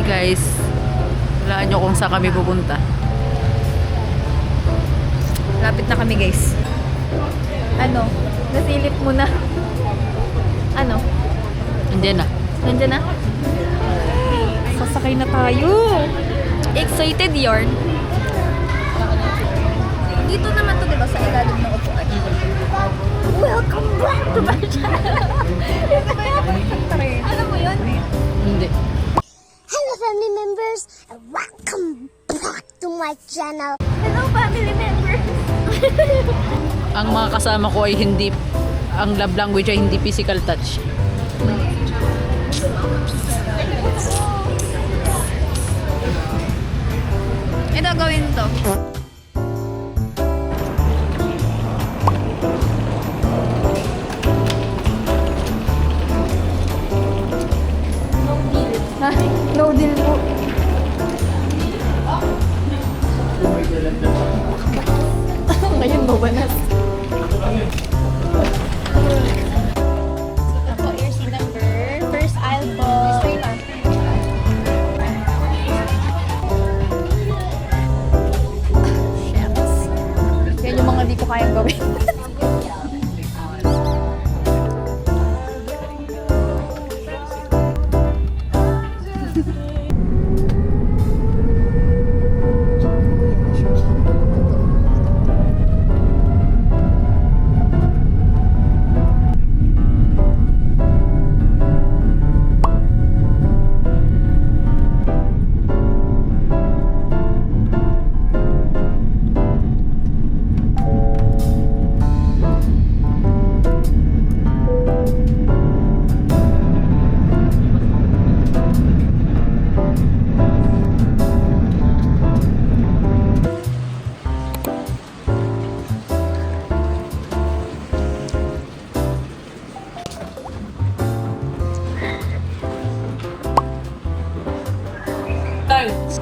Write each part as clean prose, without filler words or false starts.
Guys, walaan nyo kung saan kami pupunta. Lapit na kami, guys. Ano? Nasilip mo na. Ano? Andiyan na. Nandiyan na? Sasakay na tayo. Excited yarn. Dito naman to, diba? Sa ilalim ng upuan. Welcome back to my channel. Alam mo yun? Hindi. Hello family members and welcome back to my channel. Hello family members. Ang mga kasama ko ay hindi, ang love language ay hindi physical touch. Ito gawin to. No deal po. Ngayon mabanas. Ako, earcy number. First aisle po. Stay lang. Shucks. Yan yung mga di ko kayang gawin.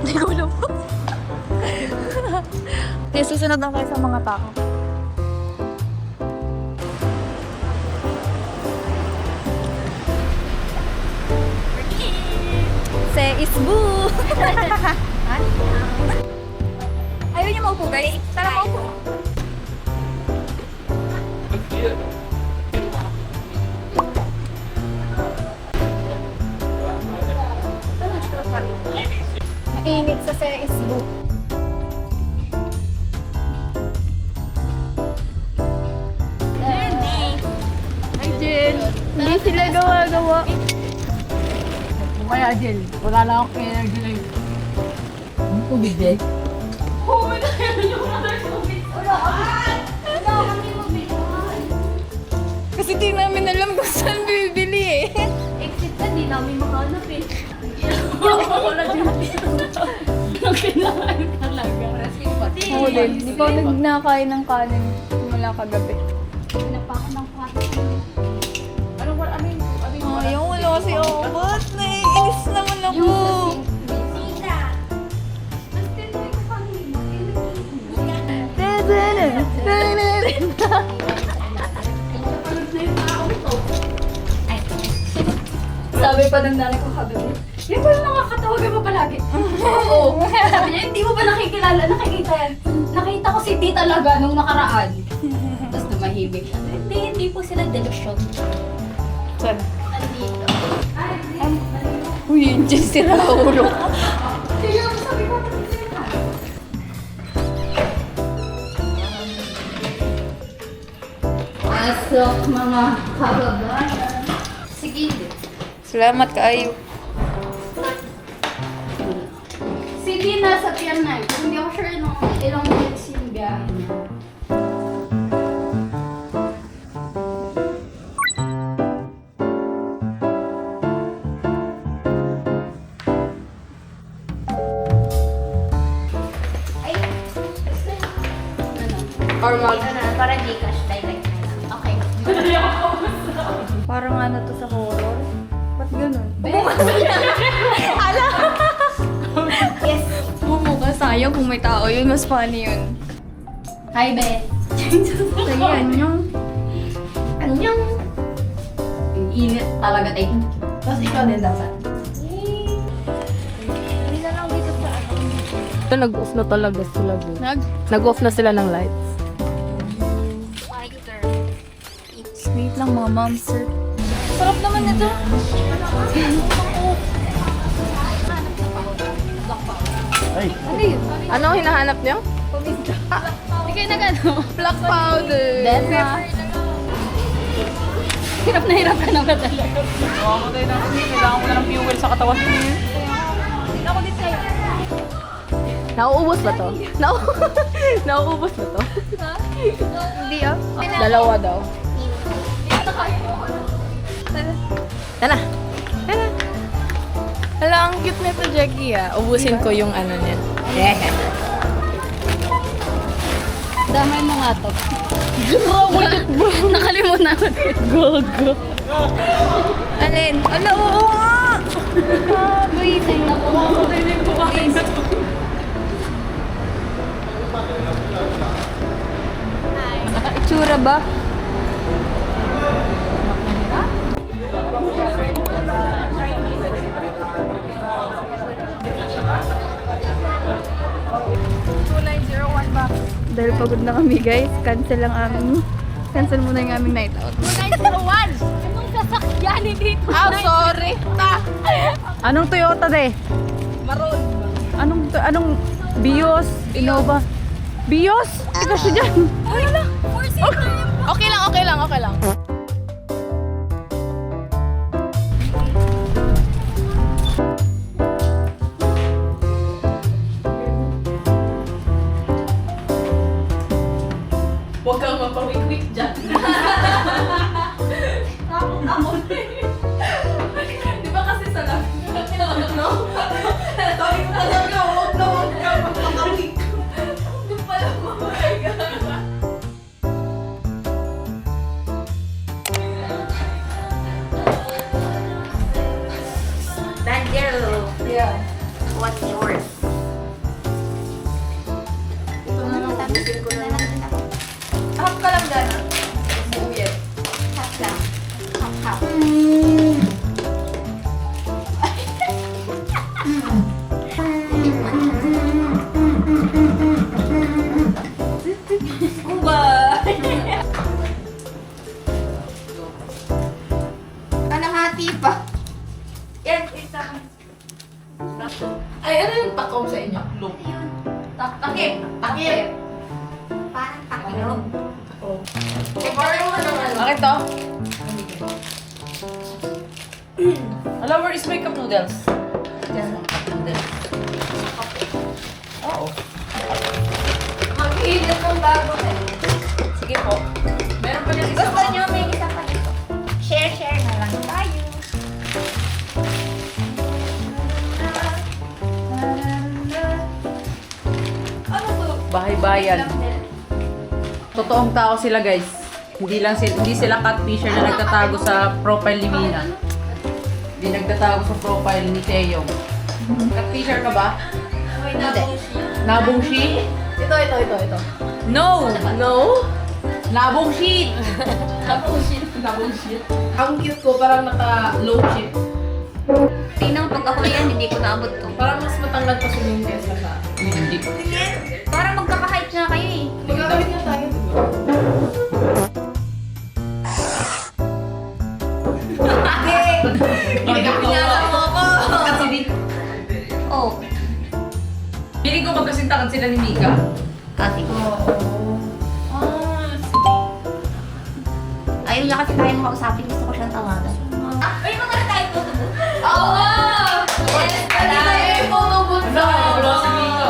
Hindi ko alam po. Okay, susunod lang tayo sa mga tao. Say is boo! Ayaw niyo maupo, guys. Tara, maupo. Mainit sa Say is boo. Ay, Jen. Hindi sila gawa-gawa. Kaya Jill, wala lang akong energy na yun. Ang tubig din. Kasi di namin alam kung saan bibili eh. Exit na, di namin makalap eh. Wala din dito. Kailangan talaga. Oo din. Di pa ako nakain ng kanin mula kagabi. Pinapakan ng kwarto. Ayaw, wala kasi ako. Ba't naiinis naman ako? Sita! Mas tinry ko kanina. Sabi pa ng nanay ko kagabi. Yan pala nakakatawagan mo palagi. Oo. Sabi niya, hindi mo ba nakikilala? Nakikita yan. Nakita ko si T talaga nung nakaraan. Tapos tumahibig siya. Hindi po sila delusyon. Saan? Andito. Uy, yun dyan sila ulo. Kaya sabi ko, pasok mga kababayan. Sige. Salamat kaayo. Sige, nasa piyan na. Pero hindi ako sure ilang minutes yung biyahe niya. Ay, Or mag... para Gcash, direct na lang. Okay. Parang ano to sa horror? Ba't ganun? Yes. Bumuka sayang kung may tao yun. Mas funny yun. Hi, Beth. Sige, anyong. Anyong. Ang init talaga tayo. Tapos ikaw din dapat. Nag-off na talaga sila. Nag-off na sila ng lights. Wait lang mga moms, sir. Sarap naman nito. Ano yun? Ano ang hinahanap niyo? Hindi kayo nag-ano? Black powder. Hirap na hirap ka naman talaga. Mamamatay na kasi. Kailangan ko na ng fuel sa katawan. Ako din sa'yo. Nauubos ba to? Nauubos ba to? Hindi ah. Dalawa daw. Tara. Tara. Hala, ang cute nito, Jackie ah. Ubusin ko yung ano niya. Damay mo nga to. Nakalimutan ako. Gogo. Alin? Ala, oo nga! Breathing na po. Itsura ba? Dahil pagod na kami guys, cancel muna yung aming night out. 901! Anong sasakyan dito? Sorry. Anong Toyota de? Maroon. Anong Vios? Innova? Vios? Ito siya dyan. Okay lang. Huwag kang mapawik-wik dyan. Takot. Di ba kasi sa labi? No? Sabi ko talaga, huwag kang mapawik. Hindi pala mamahiga. Daniel, Yeah. what's yours? Half ka lang dyan ah. Buuyet. Half lang. Half. Kalahati pa. Yan, isa. Ay, ano yung takom sa inyo? Look. Takip. Parang takilog. Bakit to? Hello, where is my cup noodles? Oo. Mag-iinit ng bago eh. Sige po. Meron pa yung isa. Gusto nyo may isa pa dito. Share na lang tayo. Ano to? Bahay-bayan. Totoong tao sila, guys. Hindi sila catfisher na nagtatago sa profile ni Mina. Hindi nagtatago sa profile ni Teo. Catfisher ka ba? Hindi. Nabungshi? Ito. No! No? Nabungshi! Nabullshit. Ang cute ko, parang naka-low chip. Tingnan pag ako yan, hindi ko naabot to. Parang mas matanggal pa sila yung kesa sa... Hindi. Parang magkaka-height na kayo eh. Magkakawit nga tayo, di ba? Kasi di. Oh. Piling ko magkasintakan sila ni Mika. Kasi. Ayaw niya kasi tayo makausapin. Gusto ko siyang tawagan. Ay, mga tayo po. Oo! Yes! Tayo yung photo booth na! Wala si Mika.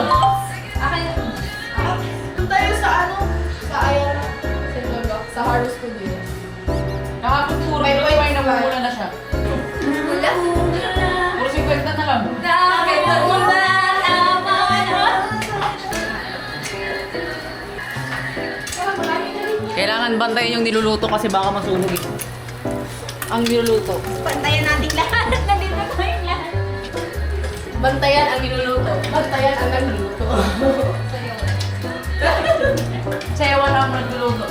Doon tayo sa ano? Sa Ayala. Sa Haru Studio. Kahapon puro may namumula na siya. Wala. Puro 50 na lang. Kailangan bantayan yung niluluto kasi baka masunog eh. Ang niluluto. Pantayan natin lahat. Nandito tayong lahat. Bantayan ang niluluto. Bantayan ang nagluluto. Sayawan lang ang nagluluto.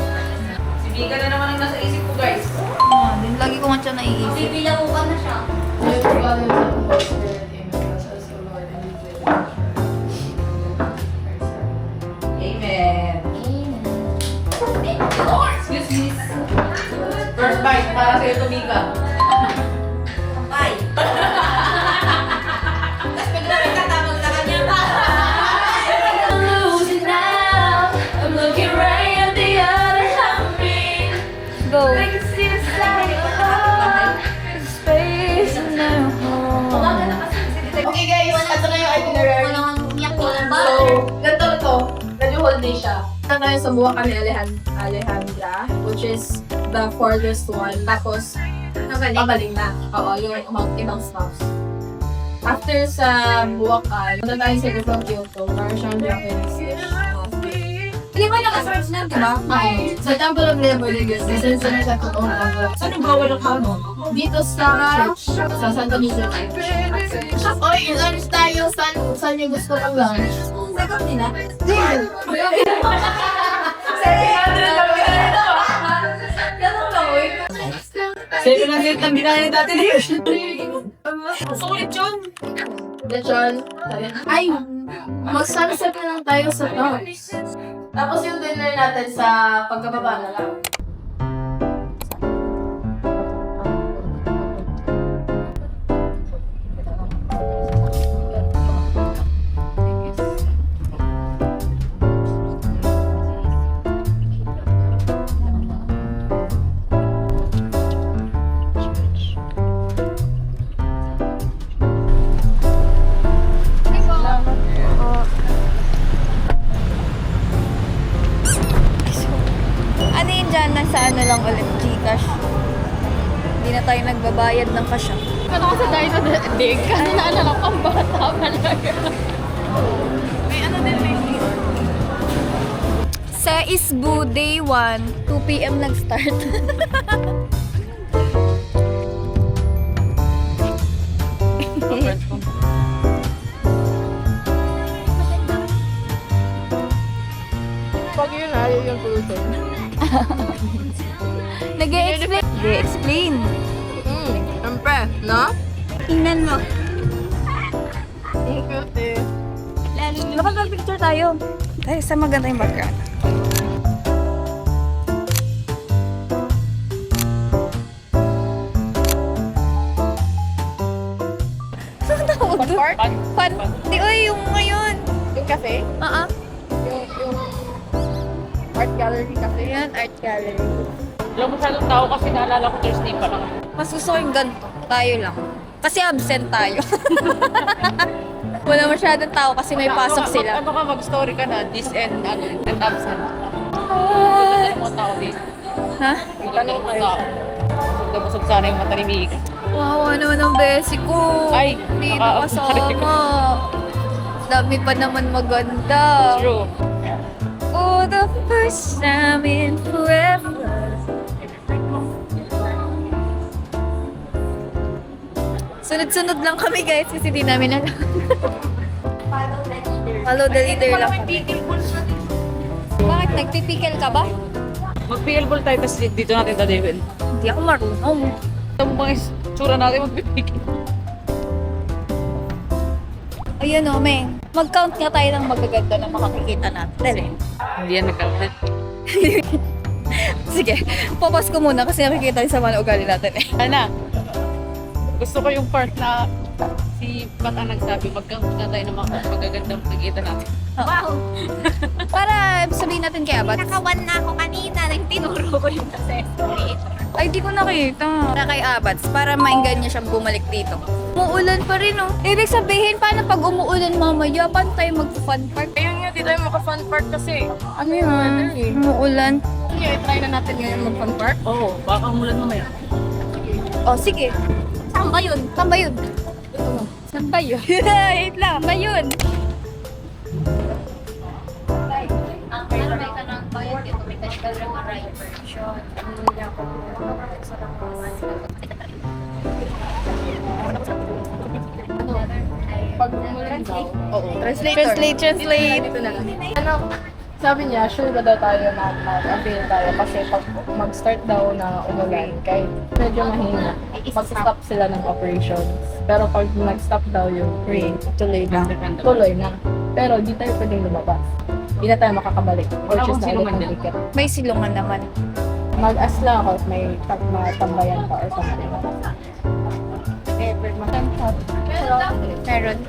Si Mika na naman ang nasa isip ko, guys. Lagi ko nga siya naiisip. Bibilaw ka na siya. Ayaw ko ba sa Lord, Amen. Bless us, O Lord, and we pray. para sa'yo to, Mika. Bye! Tapos bigla may katamang na kanya. I'm losing now. I'm looking right at the other half of me. Go. I can see the side of the heart. There's space in their home. Okay guys, ito na yung itinerary. So, ganito ito. Medyo whole day siya. Ito tayo sa Buwakan ni Alejandra, which is the farthest one. Tapos, pabaling na. Oo, yung ibang stops. After sa Buwakan, punta tayo sa Luzon, Kyoto. Para siyang Japanese dish. Hindi ba nakasearch na, di ba? Sa Temple of Liberty, this is sa totoong temple. Saan yung bawal ng kano? Dito sa Santa Lucia Church. Oy, lunch tayo. Saan yung gusto kong lunch? Second nila. Ganun lang, oy. 700 lang binayad natin eh. Sulit yun. Lechon. Ay, mag-sunset na lang tayo sa tops. Tapos yung dinner natin sa pagkababa na lang. Ano yun dyan? Nasa ano lang ulit, Gcash. Hindi na tayo nagbabayad ng cash. Ano kasi tayo sa dig? Kasi naalala ko ang bata talaga. Sa Isbu, day 1, 2 p.m. nag-start. Pag yun ayaw yung pulutin. Nag-e-explain. Nag-e-explain. Siyempre, no? Tingnan mo. Ang cute eh. Nakapag-picture tayo. Ay, sa maganda yung background. Saan tawag doon? Park? Fun. Di, oy, yung ngayon. Yung cafe? Yung art gallery cafe? Ayan, art gallery. Wala masyadong tao kasi naalala ko Thursday pa lang. Mas gusto ko yung ganito. Tayo lang. Kasi absent tayo. Wala masyadong tao kasi may pasok sila. Ano ka, mag-story ka na, this and absent. Ano mo tao dito? Ha? Ano mo tao? Busog sana yung mata ni Mika. Wow, ano naman ang besi ko. Ay, Hindi naka- na kasama. Dami pa naman maganda. True. For the first time in forever. Sunod-sunod lang kami guys kasi di namin alam. Follow the leader lang kami. Bakit? Nagpipikil ka ba? Mag-PL ball tayo kasi dito natin dadewin. Hindi ako marunong. Ito mo bang tsura natin magpipigil? Ayun o, Meng. Mag-count nga tayo ng magaganda na makakikita natin. Dali. Hindi yan nagkalat. Sige, papas ko muna kasi nakikita niyo sa mga ugali natin eh. Ana, gusto ko yung part na si Pat ang nagsabi, mag-count na tayo ng mga magagandang pagkita natin. Wow! Para sabihin natin kay Abats. Nakawan na ako kanina nang tinuro ko yung accessory. Ay, di ko nakita. Para kay Abats, para mainggan niya siyang bumalik dito. Umuulan pa rin, oh. Ibig sabihin, paano pag umuulan mamaya, paano tayo mag-fun park? Ayun nga, di tayo maka-fun park kasi. Ano yun? Umuulan. Okay, try na natin ngayon mag-fun park. Oo, baka umulan mamaya. Oh, sige. Saan ba yun? Saan ba yun? Saan ba yun? Wait lang. Saan ba yun? Ang may tanong bayad dito, may technical reparation. Pag umulan daw. Oo. Translate. Dito na lang. Ano, sabi niya, sure na daw tayo na mag-avail tayo kasi pag mag-start daw na umulan, kahit medyo mahina, mag-stop sila ng operations. Pero pag nag-stop daw yung rain, tuloy na. Tuloy na. Pero di tayo pwedeng lumabas. Di na tayo makakabalik. Or Wala just akong na ulit silungan ang dyan. ticket. May silungan naman. Mag-as lang ako, may matambayan pa or something. Meron.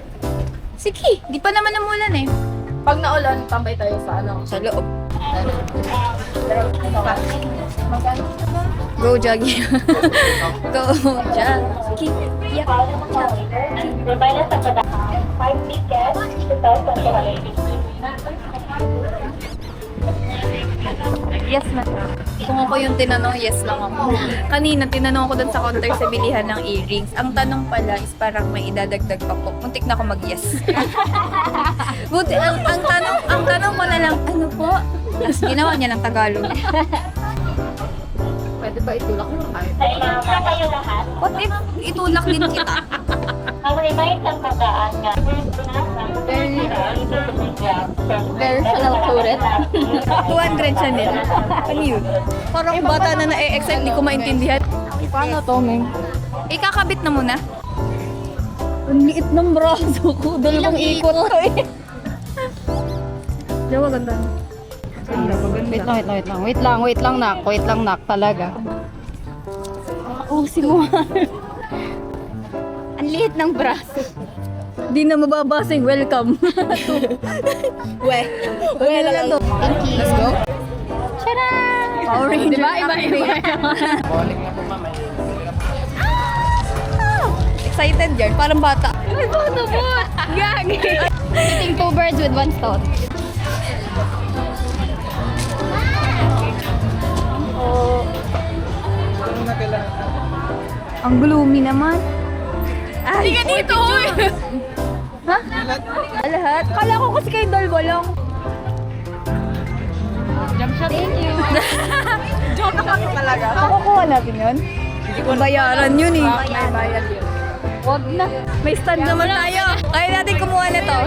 Sige, di pa naman namulan eh. Pag naulan, tambay tayo sa ano. Sa loob. Go, Jaggy. Go, Jaggy. Yep. Yes, ma'am. Kung ako yung tinanong, yes lang ako. Kanina, tinanong ko dun sa counter sa bilihan ng earrings. Ang tanong pala is parang may idadagdag pa po. Muntik na ako mag-yes. Buti, ang tanong ko na lang, ano po? Tapos ginawa niya ng Tagalog. Pwede ba itulak mo kahit? What if itulak din kita? Very sulit. 200 siya nila. Ano yun? Parang bata na na-excite, hindi ko maintindihan. Paano to, Meng? Ikakabit na muna. Ang liit ng braso ko. Dalawang ikot ko eh. Jawa, ganda. Ganda, maganda. Wait lang, nak, talaga. Usin mo. Ang liit ng braso. Di na mababasa yung welcome. Lang to. Let's go. Tara! Power Ranger. Diba? Iba. Excited yan. Parang bata. Ay, bata po! Gagi! Hitting 2 birds with 1 stone. Ang gloomy naman. Ay, Hindi ka dito, uy! ha? Lahat? Kala ko kasi kayo dalawa lang. Jump shot. Thank you. Joke kami talaga. Makukuha natin yun? Bayaran yun eh. May bayad yun. Wag na. May stand naman tayo. Kaya natin kumuha na to.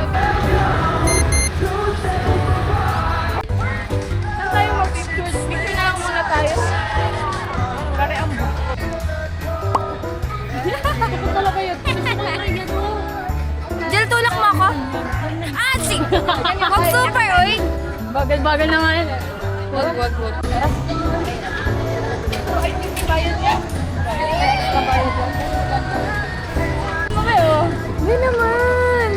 Saan tayo mag-picture? Picture na lang muna tayo. Pare ang Talaga yun. Jel, tulak mo ako. Ah, sing! Wag super, oy! Bagal-bagal na nga yun. Wag. Hindi naman.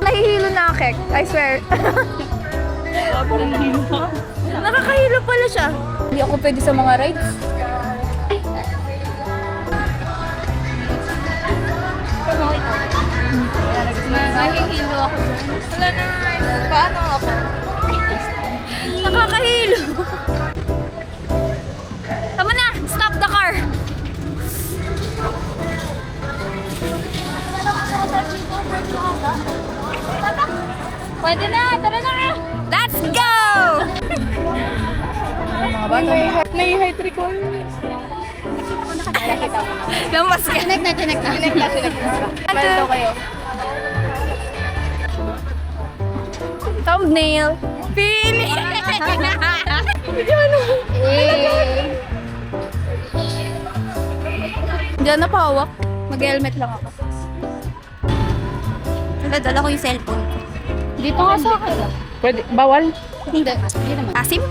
Nahihilo na ako, Kek. I swear. Nakakahilo pala siya. Hindi ako pwede sa mga rides. Nahihilo ako. Wala na. Paano ako? Nakakahilo. Tama na! Stop the car! Pwede na, tara na! Let's go! Nai-height recall. Lamas ka. Connect na. Balo kayo. Thumbnail. Finish! Diyan na pahawak. Mag-helmet lang ako. Dala ko yung cellphone ko. Dito nga sa akin. Pwede, bawal? Hindi naman. Asim?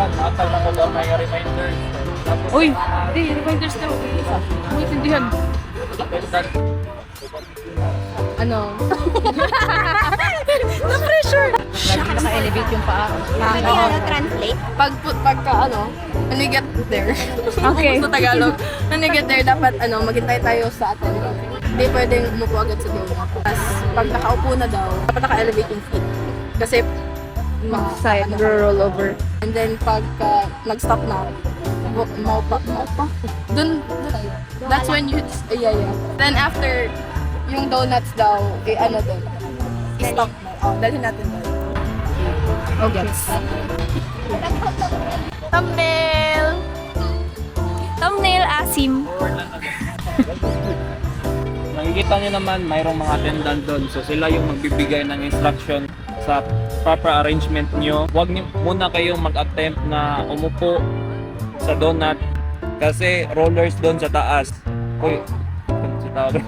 Atal na ko daw may reminders. Tapos, Uy! Hindi, reminders na. Maintindihan. Ano? Na-pressure! Lagi naka-elevate yung paa. Translate? Pagka when we get there. Okay. Sa Tagalog. When we get there, dapat maghintay tayo sa attendant. Hindi pwedeng umupo agad sa doon. Tapos, pag nakaupo na daw, dapat naka-elevate yung feet. Kasi, Side, roll over. And then, pag nag-stop na, maupa. Dun, that's when you, yeah. Then after, yung donuts daw, doon. I-stop na. Dalhin natin doon. Okay. Thumbnail! Thumbnail, Asim. nakikita nyo naman, mayroong mga attendant doon. So sila yung magbibigay ng instruction sa proper arrangement nyo. Huwag muna kayong mag-attempt na umupo sa donut kasi rollers doon sa taas. Uy, sa tawag.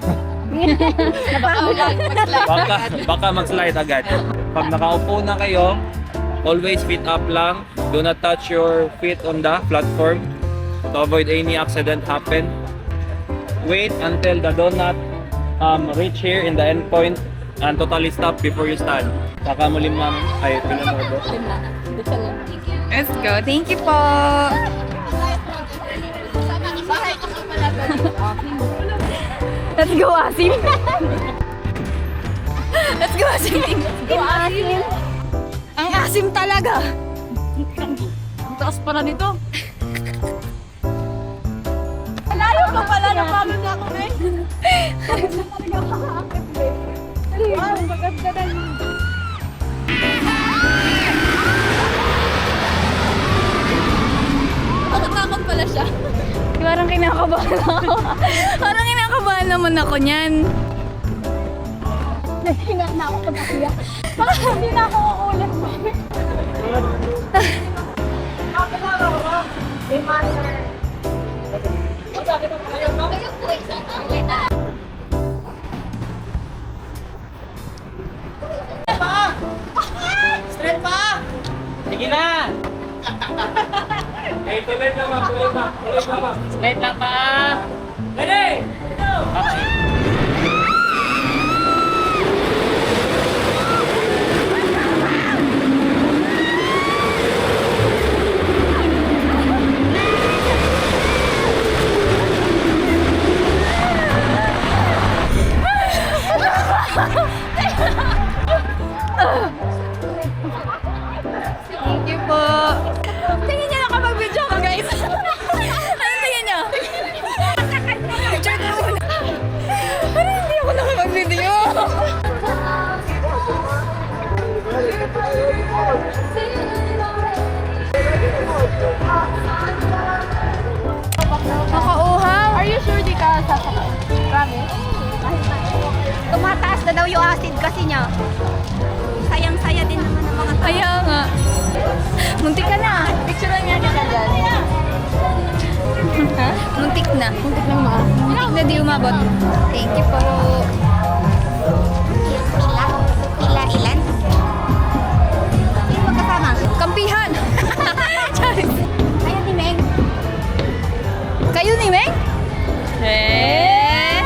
Baka mag-slide agad. Pag nakaupo na kayo, always feet up lang. Do not touch your feet on the platform to avoid any accident happen. Wait until the donut reach here in the end point and totally stop before you stand. Baka mo limang ay pinanood. Let's go. Thank you po. Let's go, Asim. Let's go, Asim. Let's go, Asim. Ang asim talaga. Ang taas pala nito. Malayo pa pala. Napagod na ako, eh. Wow, maganda na yun. Nakatakot pala siya. Parang kinakabahan ako. Parang kinakabahan naman ako niyan. Nahinga na ako pag-akiya. Parang hindi na ako uulit. Sige na! Hey, tuloy lang ba? Tuloy ba? Slide lang ba? Ready? Okay. Thank you po. Tingin niyo nakapag-video ko, guys. Ano tingin niyo? Picture ko muna. Parang hindi ako nakapag-video. Nakauhaw. Are you sure di ka sasakay? Promise? Tumataas na daw yung acid kasi niya. Sayang-saya din naman ang mga tao. Kaya nga. Muntik ka na. Picturean nga kita dyan. Ha? Muntik na. Muntik na umabot. Muntik na di umabot. Thank you po. Ilan? Sino magkasama? Kampihan! Charis. Ayun ni Meg. Kayo ni Meng? Eh?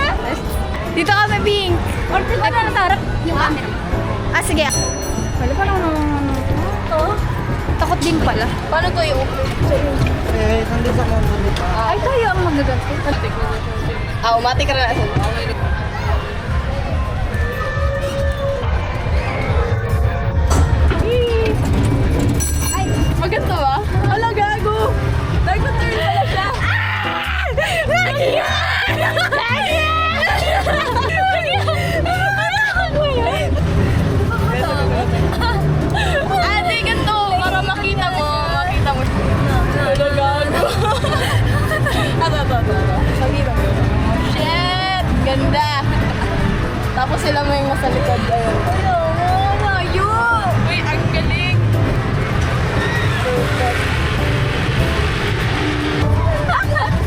Dito kami, Bing. Or dito ka na sarap. Yung camera. Ah, sige. Wala pa lang naman. Takot din pala. Paano to yung Ay, tayo ang magaganti. Umati ka na. Maganda ba? Ala, gago! Nag-turn pala siya! Ate, ganito! Para makita mo. Makita mo. Ala, gago! Ito. Shit! Ganda! Tapos sila may nasa likod. Ayun. Layo! Uy, ang galing!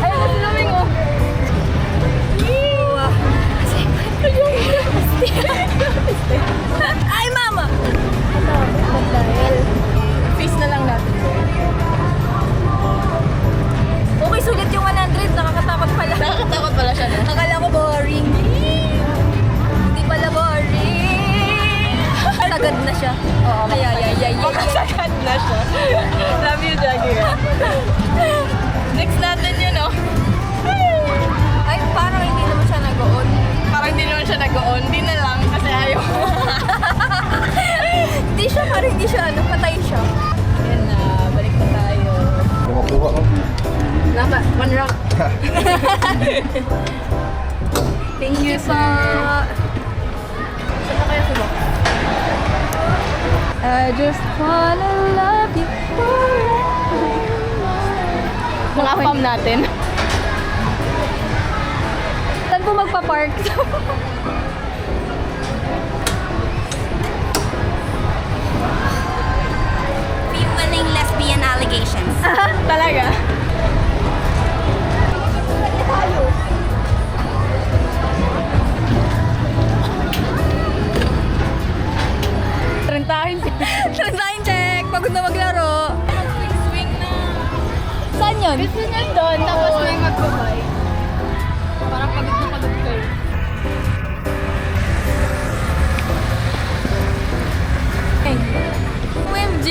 Ayun na sila, Ming, oh. Ay, mama! Face na lang natin. Okay, sulit yung 100. Nakakatakot pala. Nakakatakot pala siya. Akala ko boring. Hindi pala boring. Sagad na siya. Oo, makasagad na siya. Love you, Jaggy. Next natin yun, oh. Ay, parang hindi naman siya nag-on. Parang hindi naman siya nag-on. Hindi na lang kasi ayaw. Hindi siya, parang hindi siya, patay siya. Yan na, balik na tayo. Lama, one round. Thank you po. Saan na kaya sila? I just wanna love you forever. Mga fam natin. Saan po magpa-park? Fueling lesbian allegations. Talaga? Pagod na maglaro. Swing na. Saan yun? Gusto niya doon, tapos may magbabay. Parang pagod na pagod kayo. OMG!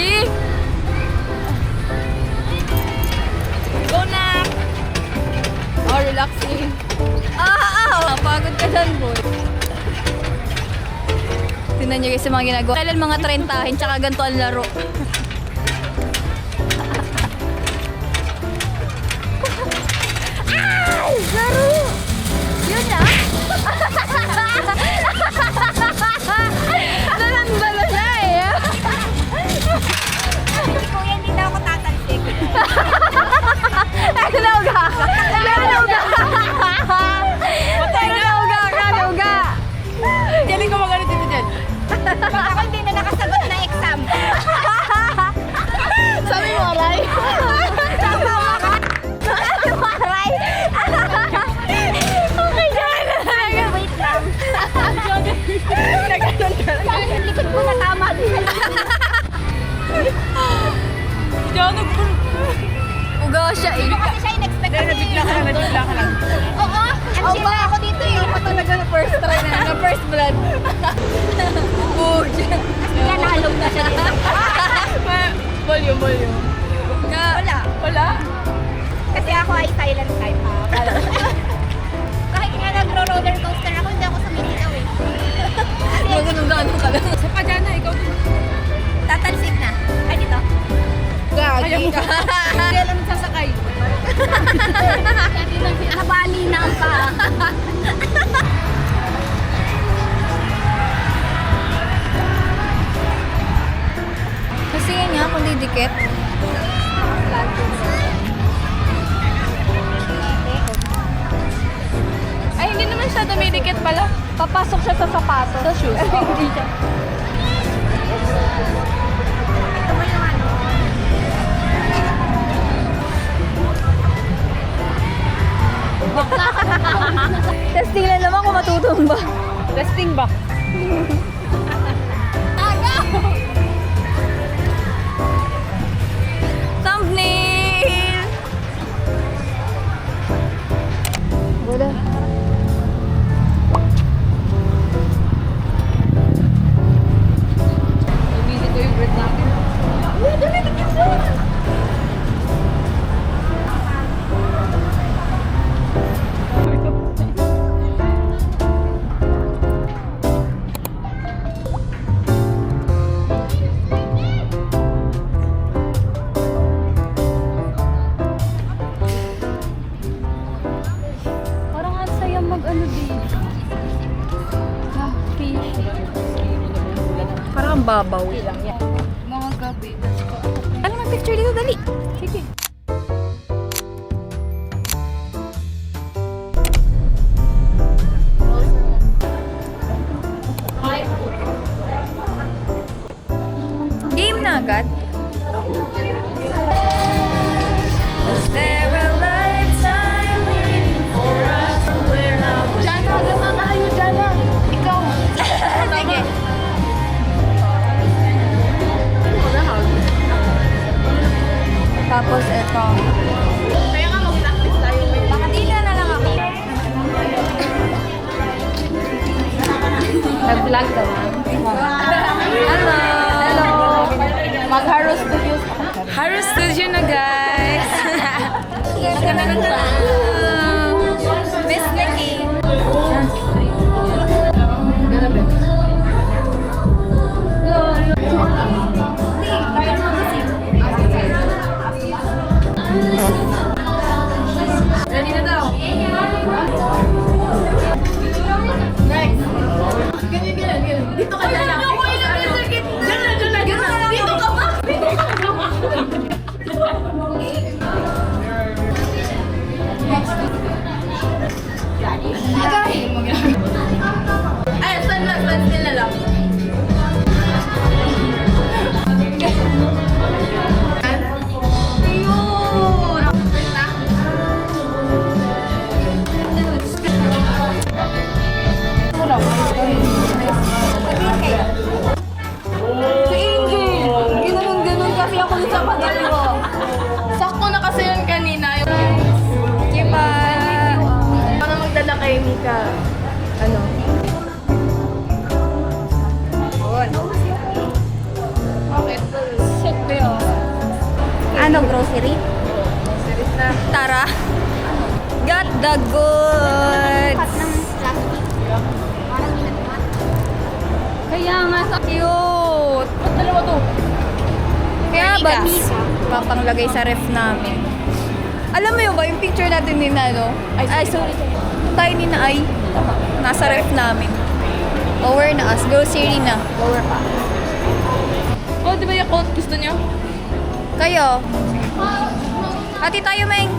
Go na! Oh, relaxing. Pagod ka dyan, boy. Tingnan nyo guys yung mga ginagawa. Kailan mga 30 tsaka ganito ang laro. Ay! Laro! Yun na! Dalang-dala na eh! Kuya, hindi na ako tatalsik. Ay, nauga! Nauga! Patay na! Nauga! Galing ko magano dito dyan. Baka ako hindi na nakasagot ng exam. Sabi mo, Aray? Tama ka. Aray! Okay, dyan! Wait lang. Yung likod ko na tama din. Uga siya eh. Kasi siya in-expect kasi. Nabigla ka lang. Oo, ano sila ako dito eh. Ako talaga na first try na first blood. Kaya nahalog na siya dito. Volume. Wala. Kasi ako ay silent type. Kahit nga nagro-roller coaster ako, hindi ako sumisigaw eh. Kasi Ganun ka lang. Sa pa dyan na, ikaw. tatalsik na. Ay, dito. Ayaw mo. Kailan sasakay? Nabali na ang pa. Kasi yan nga, kung didikit. Ay, hindi naman siya dumidikit pala. Papasok siya sa sapatos. Sa shoes. Hindi siya. Testing lang naman kung matutumba. Testing ba? Thumbnail! Wala. Busy ko yung bread natin. Parang ang saya mag-ano dito. Fish. Parang ang babaw. Mga gabi. Ano mag picture dito? Dali. Sige. Game na agad. There a lifetime waiting for us. Jana, agad na tayo, Jana. Ikaw. Sige. Tapos ito. Kaya nga mag-practice tayo. Baka dila na lang ako. Nag-vlog ka na. Hello! Hello! Mag-Haro Studios. Haro Studio na guys! Miss Nikki! Ready na daw. Dito ka na lang. Dito ka ba? ka, ano? Bakit? Set ba yun? Ano, grocery? Tara. Got the goods. Cut ng plastic. Parang ginagawa. Kaya nga sa cute. Ba't dalawa to? Kaya bags. Papanglagay sa ref namin. Alam mo yun ba, yung picture natin ni na, no? Ay, sorry. Tayo ni na ay. Nasa ref namin. Lower na as. Grocery na. Lower pa. Oh, di ba yung coat gusto niyo? Kayo. Hati tayo, Meng.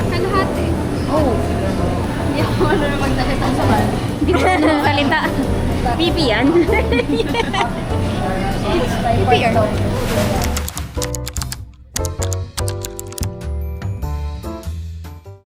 Kalahati. Oh. Hindi ako marunong magsalita sa kan. Hindi ko marunong magsalita. Pipi yan. Pipi,